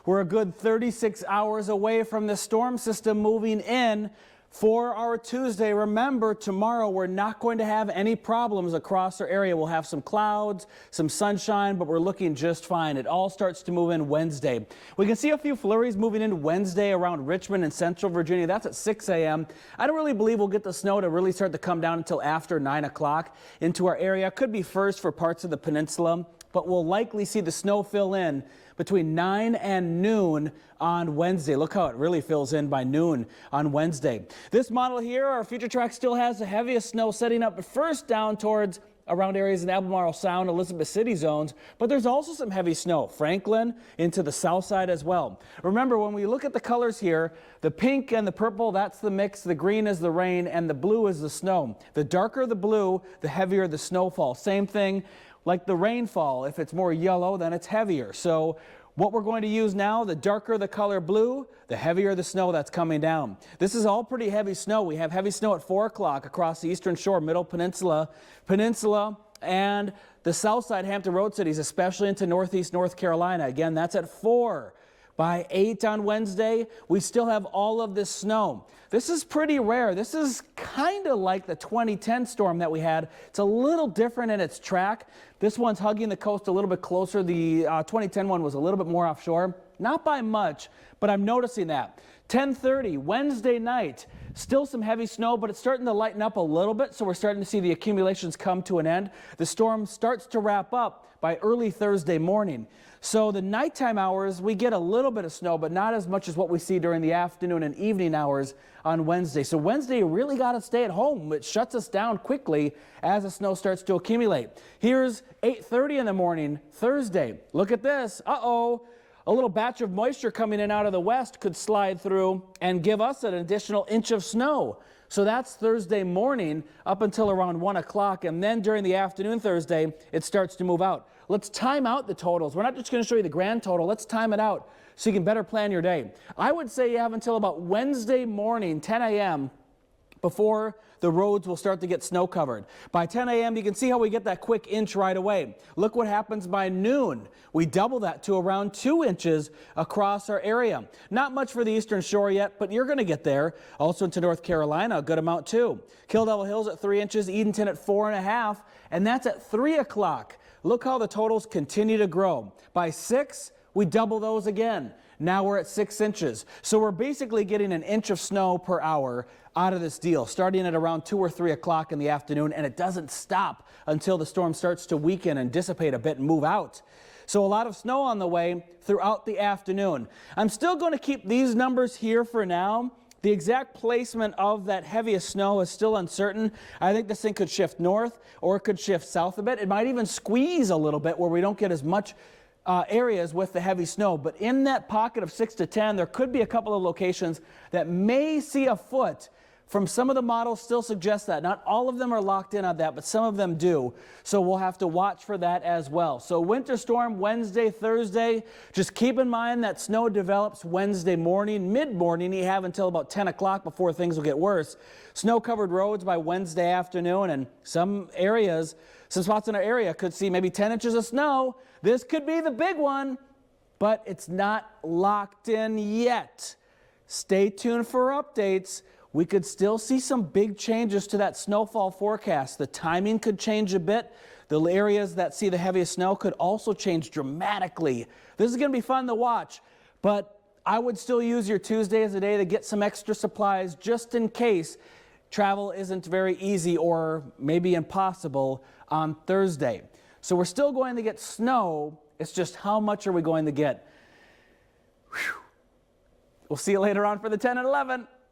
We're a good 36 hours away from the storm system moving in for our Tuesday. Remember, tomorrow we're not going to have any problems across our area. We'll have some clouds, some sunshine, but we're looking just fine. It all starts to move in Wednesday. We can see a few flurries moving in Wednesday around Richmond and Central Virginia. That's at 6 a.m. I don't really believe we'll get the snow to really start to come down until after 9 o'clock into our area. Could be first for parts of the peninsula, but we'll likely see the snow fill in between 9 and noon on Wednesday. Look how it really fills in by noon on Wednesday. This model here, our future track, still has the heaviest snow setting up first down towards around areas in Albemarle Sound, Elizabeth City zones, but there's also some heavy snow, Franklin into the south side as well. Remember, when we look at the colors here, the pink and the purple, that's the mix, the green is the rain, and the blue is the snow. The darker the blue, the heavier the snowfall. Same thing like the rainfall. If it's more yellow, then it's heavier. So what we're going to use now, the darker the color blue, the heavier the snow that's coming down. This is all pretty heavy snow. We have heavy snow at 4 o'clock across the eastern shore, middle peninsula, and the south side Hampton Roads cities, especially into northeast North Carolina. Again, that's at 4. By 8 on Wednesday, we still have all of this snow. This is pretty rare. This is kind of like the 2010 storm that we had. It's a little different in its track. This one's hugging the coast a little bit closer. The 2010 one was a little bit more offshore. Not by much, but I'm noticing that. 10:30 Wednesday night, still some heavy snow, but it's starting to lighten up a little bit, so we're starting to see the accumulations come to an end. The storm starts to wrap up by early Thursday morning. So the nighttime hours, we get a little bit of snow, but not as much as what we see during the afternoon and evening hours on Wednesday. So Wednesday, you really got to stay at home. It shuts us down quickly as the snow starts to accumulate. Here's 8:30 in the morning, Thursday. Look at this. Uh-oh. A little batch of moisture coming in out of the west could slide through and give us an additional inch of snow. So that's Thursday morning up until around 1 o'clock. And then during the afternoon Thursday, it starts to move out. Let's time out the totals. We're not just going to show you the grand total. Let's time it out so you can better plan your day. I would say you have until about Wednesday morning, 10 a.m., before the roads will start to get snow covered. By 10 a.m. you can see how we get that quick inch right away. Look what happens by noon. We double that to around 2 inches across our area. Not much for the eastern shore yet, but you're going to get there. Also into North Carolina, a good amount too. Kill Devil Hills at 3 inches, Edenton at 4.5, and that's at 3 o'clock. Look how the totals continue to grow. By 6, we double those again. Now we're at 6 inches. So we're basically getting an inch of snow per hour out of this deal, starting at around 2 or 3 o'clock in the afternoon, and it doesn't stop until the storm starts to weaken and dissipate a bit and move out. So a lot of snow on the way throughout the afternoon. I'm still going to keep these numbers here for now. The exact placement of that heaviest snow is still uncertain. I think this thing could shift north or it could shift south a bit. It might even squeeze a little bit where we don't get as much areas with the heavy snow. But in that pocket of 6 to 10, there could be a couple of locations that may see a foot. From some of the models still suggest that. Not all of them are locked in on that, but some of them do. So we'll have to watch for that as well. So winter storm Wednesday, Thursday. Just keep in mind that snow develops Wednesday morning, mid-morning. You have until about 10 o'clock before things will get worse. Snow-covered roads by Wednesday afternoon, and some areas, some spots in our area could see maybe 10 inches of snow. This could be the big one, but it's not locked in yet. Stay tuned for updates. We could still see some big changes to that snowfall forecast. The timing could change a bit. The areas that see the heaviest snow could also change dramatically. This is going to be fun to watch, but I would still use your Tuesday as a day to get some extra supplies just in case travel isn't very easy or maybe impossible on Thursday. So we're still going to get snow. It's just how much are we going to get? Whew. We'll see you later on for the 10 and 11.